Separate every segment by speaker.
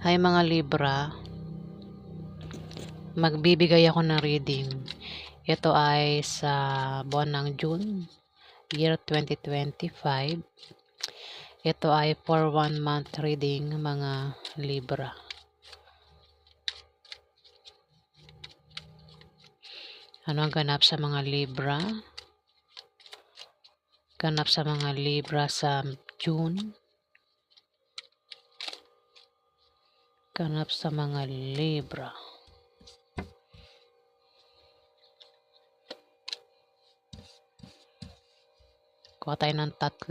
Speaker 1: Hi mga Libra, magbibigay ako ng reading. Ito ay sa buwan ng June, year 2025. Ito ay for 1 month reading mga Libra. Ano ang ganap sa mga Libra? Ganap sa mga Libra sa June. Ganap sa mga Libra. Kuha tayo ng 3.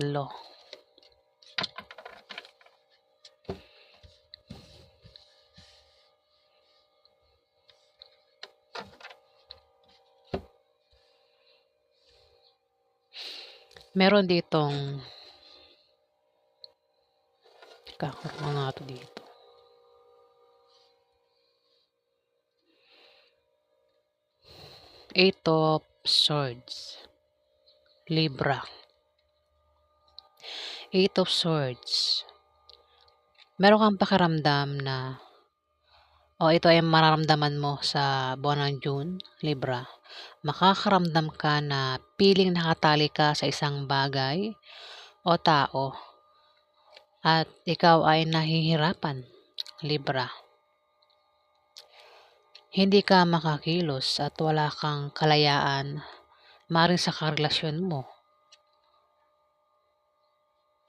Speaker 1: Meron ditong kakakuha nga ito dito. Eight of Swords. Libra. Eight of Swords. Meron kang pakiramdam na ito ay mararamdaman mo sa buwan ng June, Libra. Makakaramdam ka na piling nakatali ka sa isang bagay o tao at ikaw ay nahihirapan, Libra. Hindi ka makakilos at wala kang kalayaan maring sa karelasyon mo.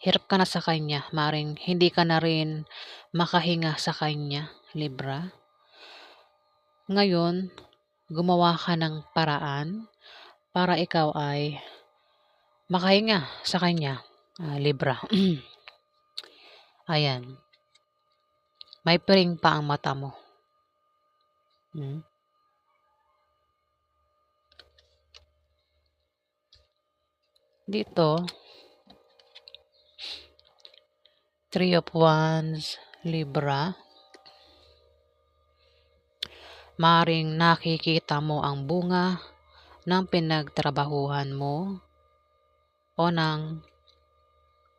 Speaker 1: Hirap ka na sa kanya, maring hindi ka na rin makahinga sa kanya, Libra. Ngayon, gumawa ka ng paraan para ikaw ay makahinga sa kanya, Libra. Ayan. May piring pa ang mata mo. Dito, Three of Wands, Libra. Maring nakikita mo ang bunga ng pinagtrabahuhan mo o ng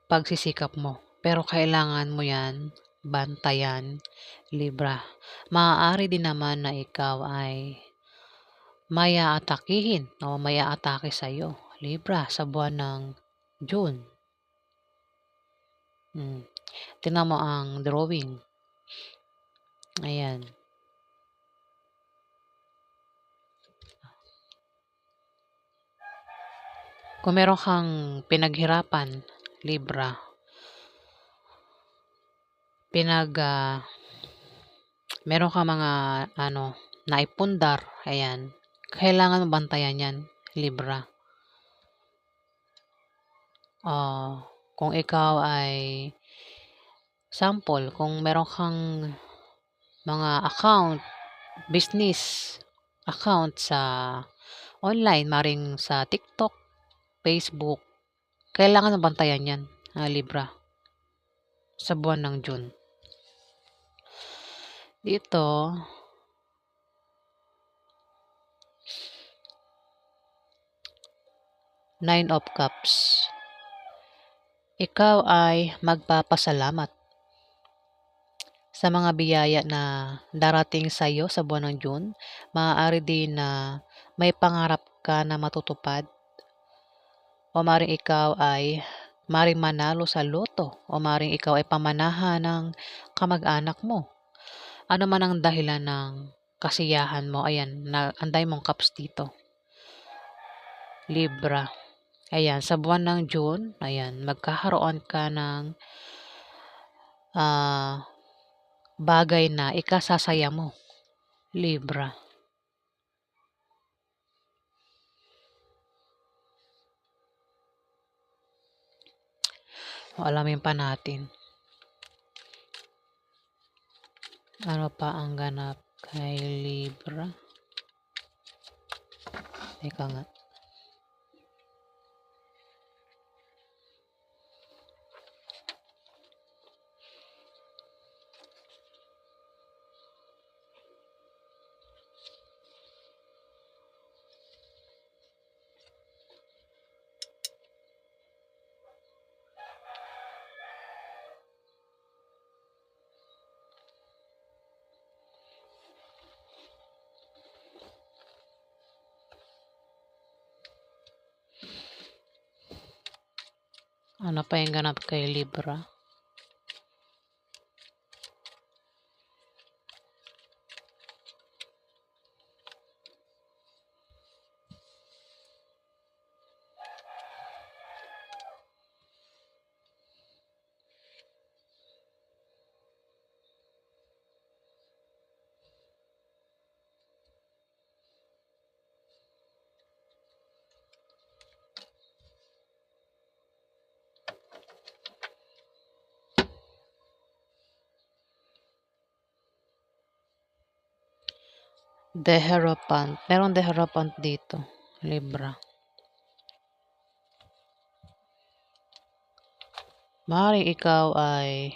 Speaker 1: pagsisikap mo. Pero kailangan mo yan bantayan, Libra. Maaari din naman na ikaw ay may aatakihin o may aatake sa'yo, Libra, sa buwan ng June. Tingnan mo ang drawing. Ayan. Kung meron kang pinaghirapan, Libra, meron kang mga naipundar, ayan, kailangan bantayan yan, Libra. Kung ikaw ay sample, kung meron kang mga account, business account sa online, maring sa TikTok, Facebook, kailangan bantayan yan, Libra, sa buwan ng June. Dito, Nine of Cups. Ikaw ay magpapasalamat sa mga biyaya na darating sa iyo sa buwan ng June. Maaari din na may pangarap ka na matutupad o maring ikaw ay maring manalo sa loto o maring ikaw ay pamanahan ng kamag-anak mo. Ano man ang dahilan ng kasiyahan mo, ayan, anday mong cups dito, Libra. Ayan, sa buwan ng June, ayan, magkakaroon ka ng bagay na ikasasaya mo, Libra. Alamin pa natin. Ano pa ang ganap kay Libra? Teka nga. Ano pa yung ganap kay Libra? The Hierophant. Meron The Hierophant dito. Libra. Maaaring ikaw ay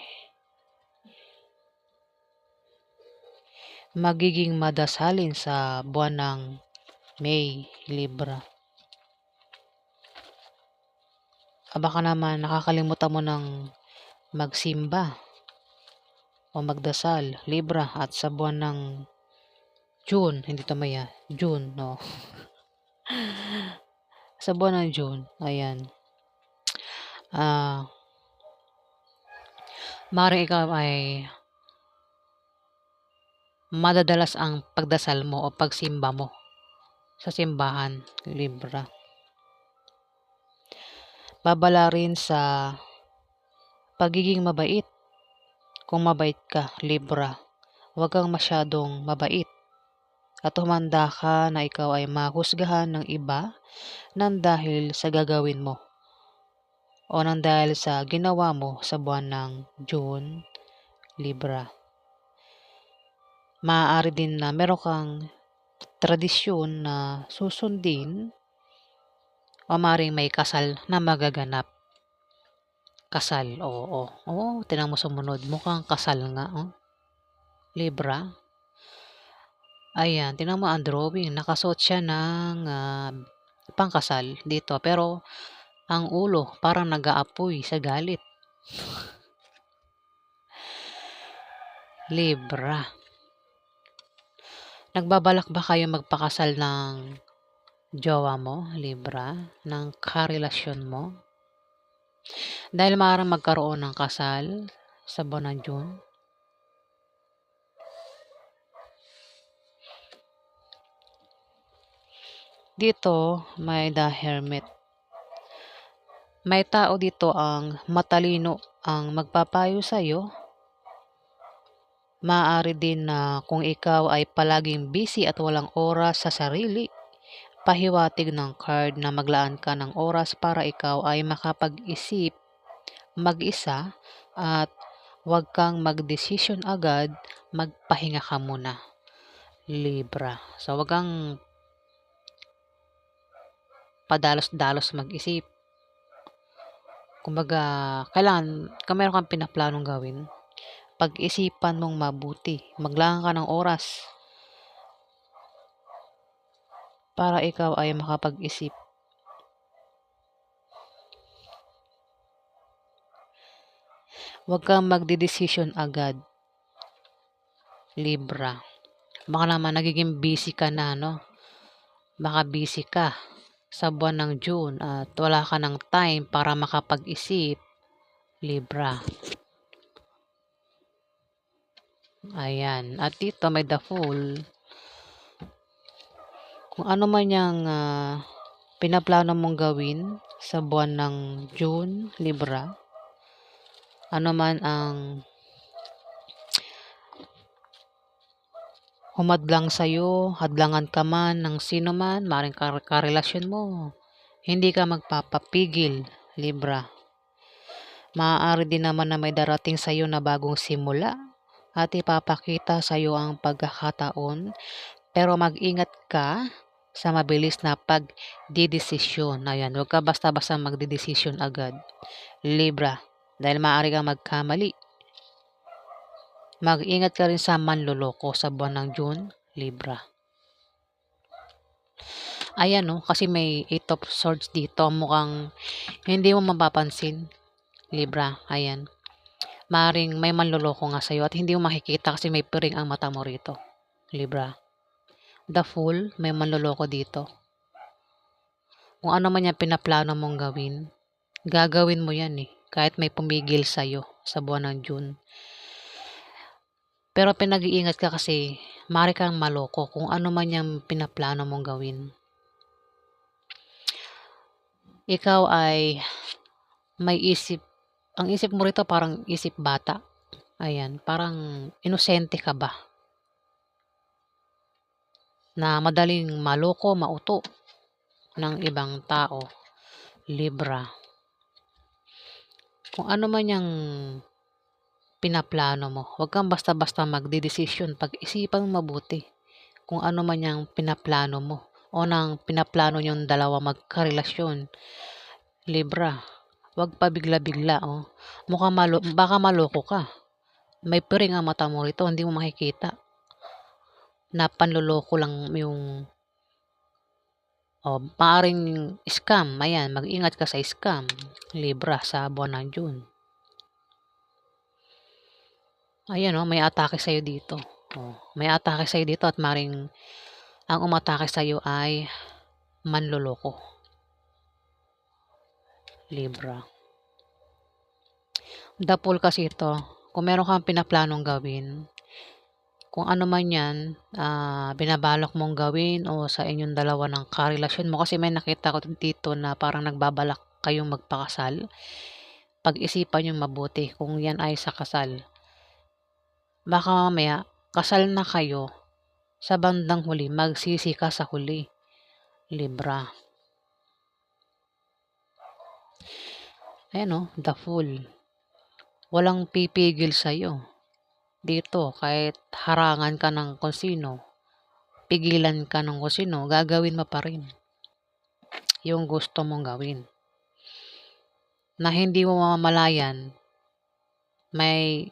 Speaker 1: magiging madasalin sa buwan ng May, Libra. Baka naman nakakalimutan mo ng magsimba o magdasal, Libra, at sa buwan ng June, hindi Maya, June, no? Sa buwan ng June, ayan. Maaaring ikaw ay madadalas ang pagdasal mo o pagsimba mo sa simbahan, Libra. Babala rin sa pagiging mabait. Kung mabait ka, Libra, huwag kang masyadong mabait at humanda ka na ikaw ay mahusgahan ng iba nang dahil sa gagawin mo o nang dahil sa ginawa mo sa buwan ng June, Libra. Maaari din na meron kang tradisyon na susundin o maaaring may kasal na magaganap. Kasal, oo. Oo, tingnan mo sumunod. Mukhang kasal nga, oh. Libra. Ayan, tingnan mo ang drawing. Nakasuot siya ng pangkasal dito. Pero ang ulo parang nag-aapoy sa galit. Libra. Nagbabalak ba kayo magpakasal ng jowa mo, Libra? Ng karelasyon mo? Dahil maaaring magkaroon ng kasal sa buwan ng June. Dito, may The Hermit. May tao dito ang matalino ang magpapayo sa iyo. Maaari din na kung ikaw ay palaging busy at walang oras sa sarili, pahiwatig ng card na maglaan ka ng oras para ikaw ay makapag-isip mag-isa at huwag kang mag-desisyon agad, magpahinga ka muna, Libra. So, huwag kang padalos-dalos mag-isip. Kumbaga, kailangan, kung meron kang pinaplanong gawin, pag-isipan mong mabuti. Maglaan ka ng oras para ikaw ay makapag-isip. Huwag kang magdedesisyon agad, Libra. Baka naman nagiging busy ka na, no? Baka busy ka sa buwan ng June at wala ka ng time para makapag-isip, Libra. Ayan. At dito may The Fool. Kung ano man yung pinaplano mong gawin sa buwan ng June, Libra, ano man ang humadlang sa'yo, hadlangan ka man ng sino man, maaaring karelasyon mo, hindi ka magpapapigil, Libra. Maaari din naman na may darating sa'yo na bagong simula at ipapakita sa'yo ang pagkakataon, pero mag-ingat ka sa mabilis na pagdidesisyon. Ayan, huwag ka basta-basta magdidesisyon agad, Libra, dahil maaari kang magkamali. Mag-ingat ka rin sa manloloko sa buwan ng June, Libra. Ayan, no, kasi may 8 of Swords dito. Mukhang hindi mo mapapansin, Libra. Ayan. Maaring may manloloko nga sa'yo at hindi mo makikita kasi may piring ang mata mo rito, Libra. The Fool, may manloloko dito. Kung ano man yung pinaplano mong gawin, Gagawin mo yan eh, kahit may pumigil sa'yo sa buwan ng June. Pero pinag-iingat ka kasi maaari kang maloko kung ano man yung pinaplano mong gawin. Ikaw ay may isip, ang isip mo rito parang isip bata. Ayan, parang inosente ka ba na madaling maloko, mauto ng ibang tao. Libra. Kung ano man yung pinaplano mo, huwag kang basta-basta magdedesisyon. Pag-isipan mo mabuti kung ano man yung pinaplano mo o nang pinaplano yung dalawa magkarelasyon. Libra, huwag pa bigla-bigla. Oh. Baka maloko ka. May piring ang mata mo rito, hindi mo makikita. Na panloloko lang yung maaring scam. Ayan, mag-ingat ka sa scam. Libra, sa buwan ng June. Ayan may atake sa'yo dito. May atake sa'yo dito at maring ang umatake sa'yo ay manloloko. Libra. The Fool kasi ito. Kung meron kang pinaplanong gawin, kung ano man yan, binabalak mong gawin o sa inyong dalawa ng karelasyon mo, kasi may nakita ko dito na parang nagbabalak kayong magpakasal. Pag-isipan yung mabuti kung yan ay sa kasal. Baka mamaya, kasal na kayo, sa bandang huli, magsisi ka sa huli. Libra. Ayan The Fool. Walang pipigil sa'yo. Dito, kahit harangan ka ng kung sino, pigilan ka ng kung sino, gagawin mo pa rin yung gusto mong gawin. Na hindi mo mamamalayan, may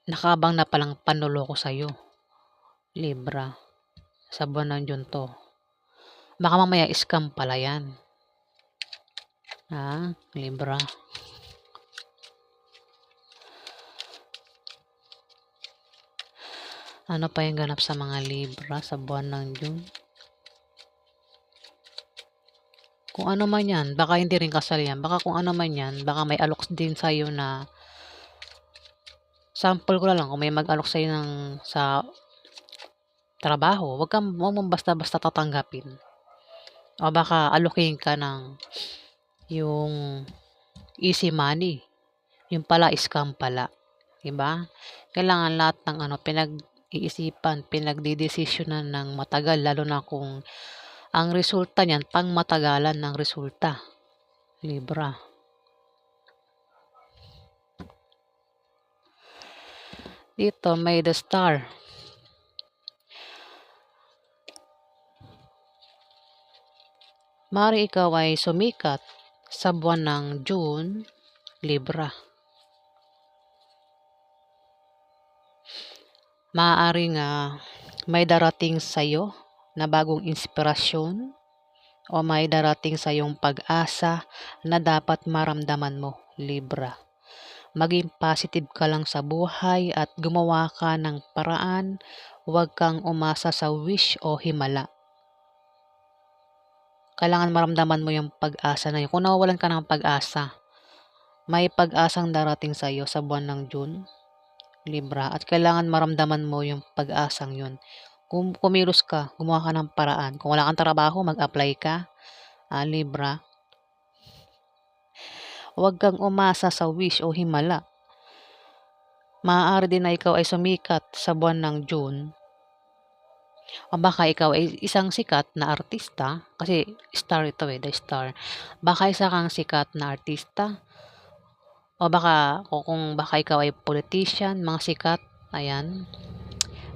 Speaker 1: nakabang na palang panloloko sa'yo. Libra. Sa buwan ng June to. Baka mamaya scam pala yan. Libra. Ano pa yung ganap sa mga Libra sa buwan ng June? Kung ano man yan, baka hindi rin kasal yan. Baka kung ano man yan, baka may alok din sa'yo na sample ko na lang kung may mag-alok sa'yo sa trabaho, wag mong basta-basta tatanggapin. O baka alokin ka ng yung easy money. Yung pala scam pala. Diba? Kailangan lahat ng pinag-iisipan, pinagdidesisyonan ng matagal, lalo na kung ang resulta niyan, pang matagalan ng resulta. Libra. Dito may the Star. Mari ikaw ay sumikat sa buwan ng June, Libra. Maaaring may darating sa'yo na bagong inspirasyon o may darating sa'yong pag-asa na dapat maramdaman mo, Libra. Maging positive ka lang sa buhay at gumawa ka ng paraan. Huwag kang umasa sa wish o himala. Kailangan maramdaman mo yung pag-asa na yun. Kung nawawalan ka ng pag-asa, may pag-asang darating sa'yo sa buwan ng June, Libra. At kailangan maramdaman mo yung pag-asang yun. Kung kumilos ka, gumawa ka ng paraan. Kung wala kang trabaho, mag-apply ka, Libra. Huwag kang umasa sa wish o himala. Maaari din na ikaw ay sumikat sa buwan ng June. O baka ikaw ay isang sikat na artista. Kasi star ito the Star. Baka isa kang sikat na artista. O kung baka ikaw ay politician, mga sikat. Ayan.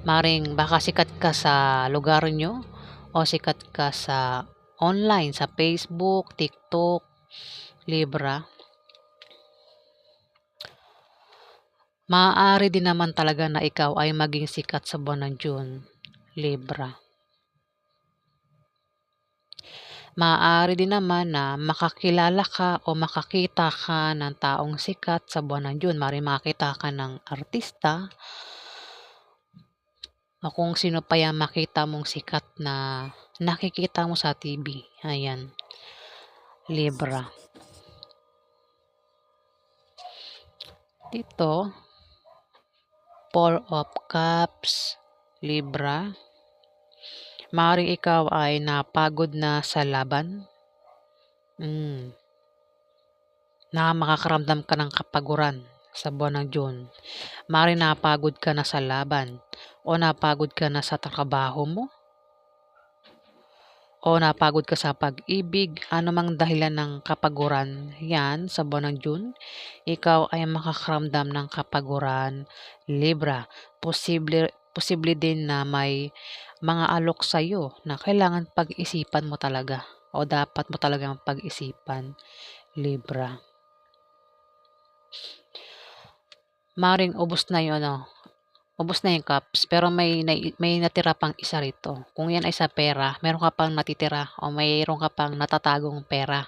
Speaker 1: Maring baka sikat ka sa lugar nyo. O sikat ka sa online, sa Facebook, TikTok, Libra. Maaari din naman talaga na ikaw ay maging sikat sa buwan ng June, Libra. Maaari din naman na makakilala ka o makakita ka ng taong sikat sa buwan ng June. Maaari makakita ka ng artista o kung sino pa yung makita mong sikat na nakikita mo sa TV. Ayan, Libra. Dito, Four of Cups, Libra. Maaaring ikaw ay napagod na sa laban. Na makakaramdam ka ng kapaguran sa buwan ng June. Maaaring napagod ka na sa laban o napagod ka na sa trabaho mo o napagod ka sa pag-ibig, anumang dahilan ng kapaguran yan sa buwan ng June, ikaw ay makakaramdam ng kapaguran, Libra. Posible din na may mga alok sa'yo na kailangan pag-isipan mo talaga o dapat mo talagang pag-isipan, Libra. Maring ubos na yung ubos na yung cups, pero may natira pang isa rito. Kung yan ay sa pera, meron ka pang natitira o mayroon ka pang natatagong pera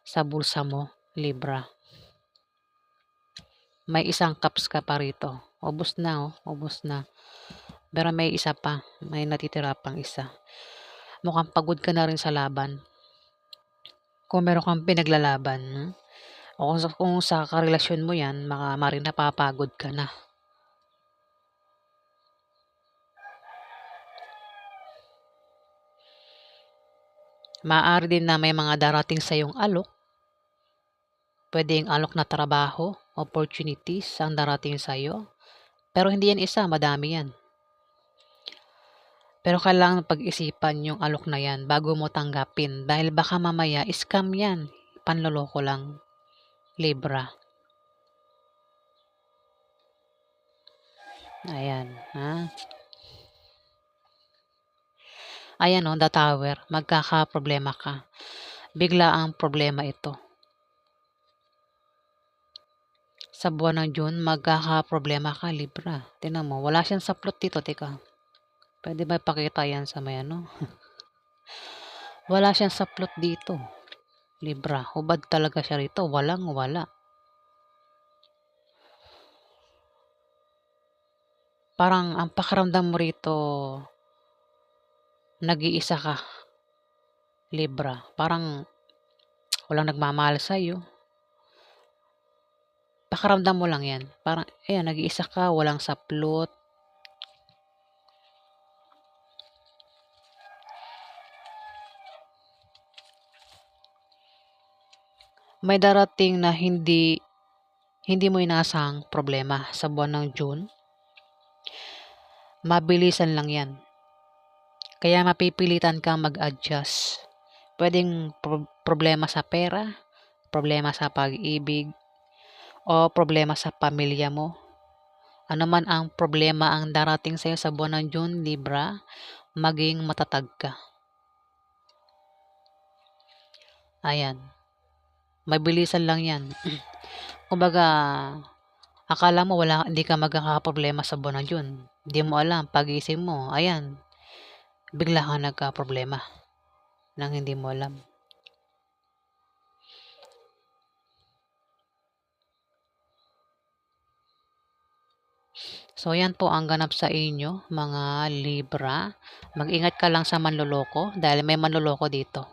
Speaker 1: sa bulsa mo, Libra. May isang cups ka pa rito. Ubos na, ubos na. Pero may isa pa, may natitira pang isa. Mukhang pagod ka na rin sa laban. Kung meron kang pinaglalaban, o kung sa karelasyon mo yan, maring napapagod ka na. Maaari din na may mga darating sa iyong alok. Pwedeng alok na trabaho, opportunities ang darating sa iyo. Pero hindi yan isa, madami yan. Pero kailangan pag-isipan yung alok na yan bago mo tanggapin dahil baka mamaya scam yan. Panloloko lang, Libra. Ayan, ha? Ayan o, the tower. Magkakaproblema ka. Bigla ang problema ito. Sa buwan ng June, magkakaproblema ka, Libra. Tingnan mo, wala siyang saplot dito. Teka, pwede ba ipakita yan sa may ano? Wala siyang saplot dito, Libra. Hubad talaga siya rito. Walang wala. Parang ang pakiramdam mo rito, nag-iisa ka, Libra. Parang walang nagmamahal sa'yo. Pakiramdam mo lang yan. Parang, ayan, nag-iisa ka, walang saplot. May darating na hindi mo inaasahang problema sa buwan ng June. Mabilisan lang yan. Kaya mapipilitan kang mag-adjust. Pwedeng problema sa pera, problema sa pag-ibig, o problema sa pamilya mo. Ano man ang problema ang darating sa'yo sa buwan ng June, Libra, maging matatag ka. Ayan. Mabilisan lang yan. Kumbaga, akala mo hindi ka magkakaproblema sa buwan ng June. Hindi mo alam, pag-isip mo, ayan, bigla kang nagka-problema nang hindi mo alam. So, yan po ang ganap sa inyo, mga Libra. Mag-ingat ka lang sa manloloko dahil may manloloko dito.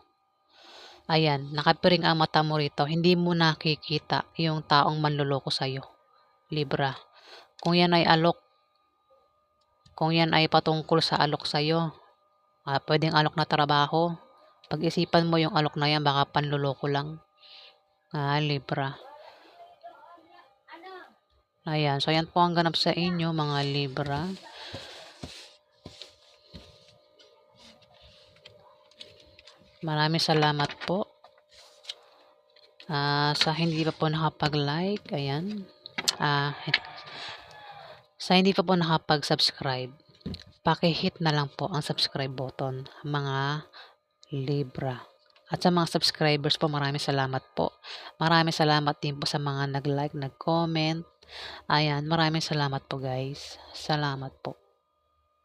Speaker 1: Ayan, nakapiring ang mata mo rito. Hindi mo nakikita yung taong manloloko sa'yo, Libra. Kung yan ay alok, kung yan ay patungkol sa alok sa'yo, pwedeng alok na trabaho. Pag-isipan mo yung alok na yan, baka panloloko lang. Libra. Ayan, so yan po ang ganap sa inyo, mga Libra. Maraming salamat po. Sa hindi pa po nakapag-like, ayan. Sa hindi pa po nakapag-subscribe, paki-hit na lang po ang subscribe button, mga Libra. At sa mga subscribers po, maraming salamat po. Maraming salamat din po sa mga nag-like, nag-comment. Ayan, maraming salamat po guys. Salamat po.